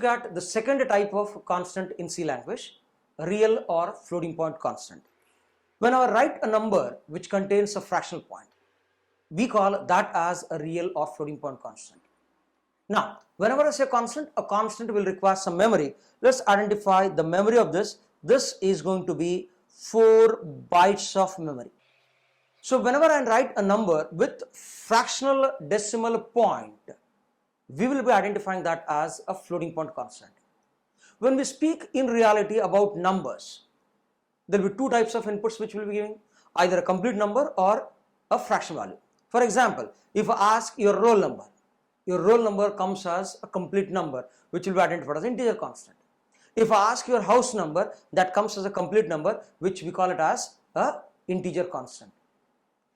at the second type of constant in C language, real or floating point constant. Whenever I write a number which contains a fractional point, we call that as a real or floating point constant. Now, whenever I say constant, a constant will require some memory. Let's identify the memory of this. This is going to be 4 bytes of memory. So whenever I write a number with fractional decimal point, we will be identifying that as a floating point constant. When we speak in reality about numbers, there will be two types of inputs which we will be giving, either a complete number or a fraction value. For example, if I ask your roll number comes as a complete number which will be identified as integer constant. If I ask your house number, that comes as a complete number which we call it as a integer constant.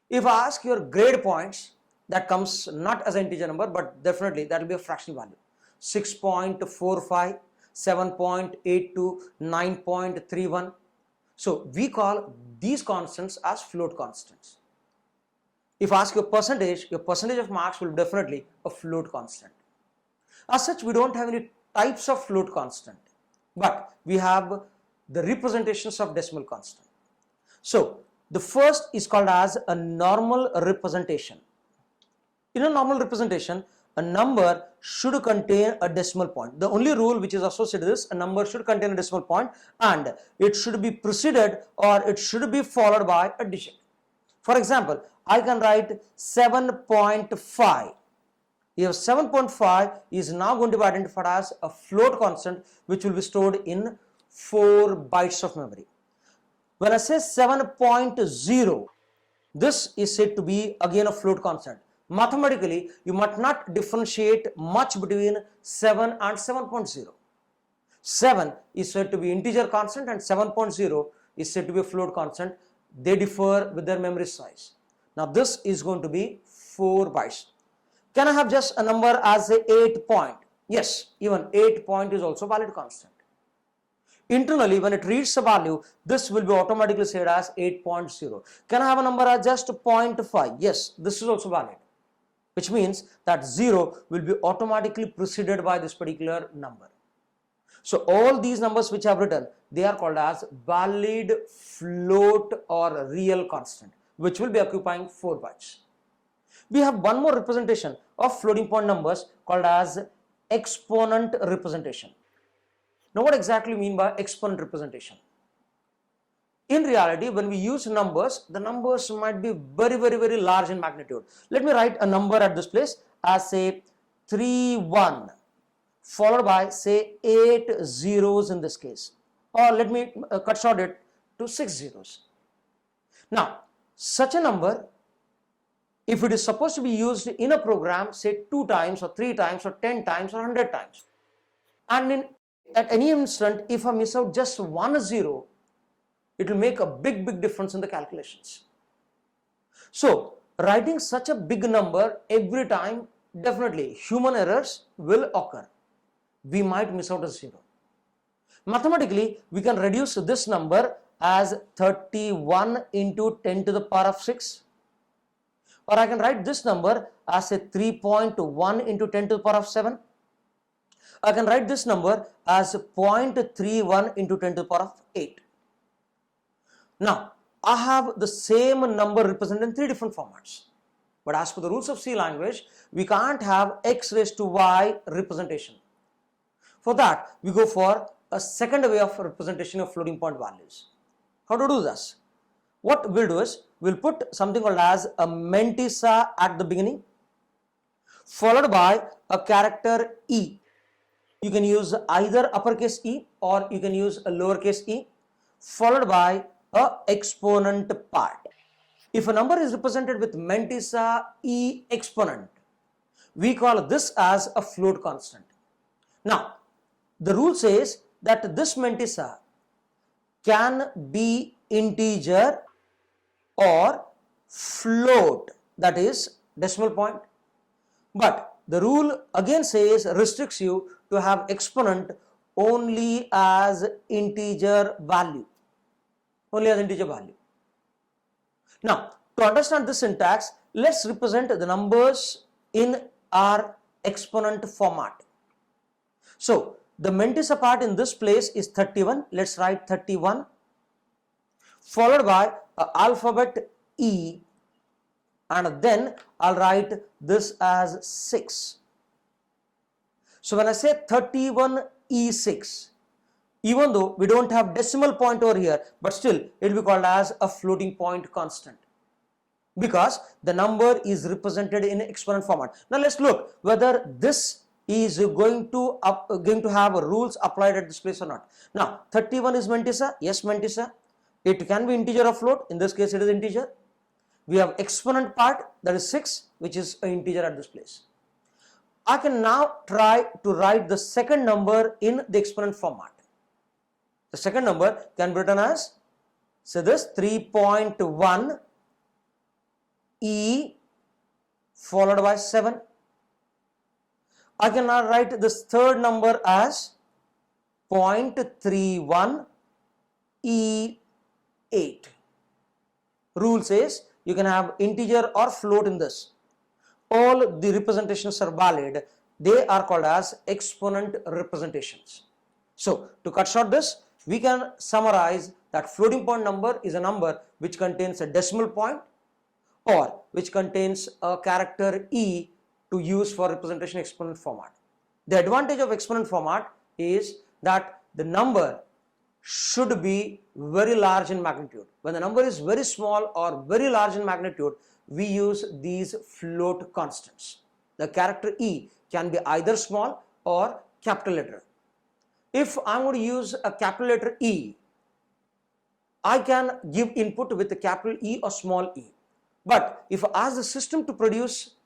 If I ask your grade points, that comes not as an integer number but definitely that will be a fractional value. 6.45, 7.82, 9.31. So we call these constants as float constants. If I ask your percentage of marks will be definitely a float constant. As such, we don't have any types of float constant, but we have the representations of decimal constant. So the first is called as a normal representation. In a normal representation, a number should contain a decimal point. The only rule which is associated with this, a number should contain a decimal point and it should be preceded or it should be followed by a digit. For example, I can write 7.5. Here 7.5 is now going to be identified as a float constant which will be stored in 4 bytes of memory. When I say 7.0, this is said to be again a float constant. Mathematically, you must not differentiate much between 7 and 7.0. 7 is said to be integer constant and 7.0 is said to be a float constant. They differ with their memory size. Now this is going to be 4 bytes. Can I have just a number as a 8 point? Yes, even 8 point is also valid constant. Internally, when it reads a value, this will be automatically said as 8.0. Can I have a number as just 0.5? Yes, this is also valid, which means that 0 will be automatically preceded by this particular number. So all these numbers which I have written, they are called as valid float or real constant, which will be occupying 4 bytes. We have one more representation of floating point numbers called as exponent representation. Now what exactly mean by exponent representation? In reality, when we use numbers, the numbers might be very large in magnitude. Let me write a number at this place as say 31 followed by say 8 zeros in this case, or let me cut short it to 6 zeros. Now such a number, if it is supposed to be used in a program say 2 times or 3 times or 10 times or 100 times, and at any instant if I miss out just 1 zero, it will make a big difference in the calculations. So writing such a big number every time, definitely human errors will occur. We might miss out a zero. Mathematically, we can reduce this number as 31 into 10 to the power of 6, or I can write this number as a 3.1 into 10 to the power of 7. I can write this number as 0.31 into 10 to the power of 8. Now, I have the same number represented in 3 different formats. But as per the rules of C language, we can't have x raised to y representation. For that, we go for a second way of representation of floating point values. How to do this? What we'll do is, we'll put something called as a mantissa at the beginning, followed by a character e. You can use either uppercase e or you can use a lowercase e, followed by a exponent part. If a number is represented with mantissa e exponent, we call this as a float constant. Now, the rule says that this mantissa can be integer or float, that is decimal point, but the rule again says, restricts you to have exponent only as integer value. Now, to understand this syntax, let's represent the numbers in our exponent format. So, the Mantissa part in this place is 31. Let's write 31 followed by alphabet E, and then I'll write this as 6. So when I say 31E6, even though we don't have decimal point over here, but still it will be called as a floating point constant because the number is represented in exponent format. Now let's look whether this is going to have rules applied at this place or not. Now 31 is Mantissa. Yes, Mantissa. It can be integer or float. In this case it is integer. We have exponent part, that is 6, which is an integer at this place. I can now try to write the second number in the exponent format. The second number can be written as, say this, 3.1 E followed by 7. I can now write this third number as 0.31 E8. Rule says you can have integer or float in this. All the representations are valid. They are called as exponent representations. So to cut short this, we can summarize that floating point number is a number which contains a decimal point or which contains a character E to use for representation exponent format. The advantage of exponent format is that the number should be very large in magnitude. When the number is very small or very large in magnitude, we use these float constants. The character E can be either small or capital letter. If I'm going to use a capital letter E, I can give input with a capital E or small e. But if I ask the system to produce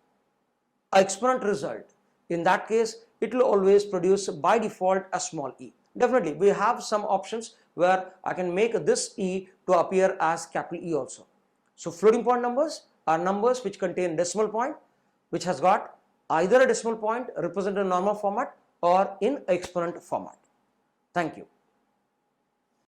an exponent result, in that case it will always produce by default a small e. Definitely we have some options where I can make this e to appear as capital E also. So floating point numbers are numbers which contain decimal point, which has got either a decimal point represented in normal format or in exponent format. Thank you.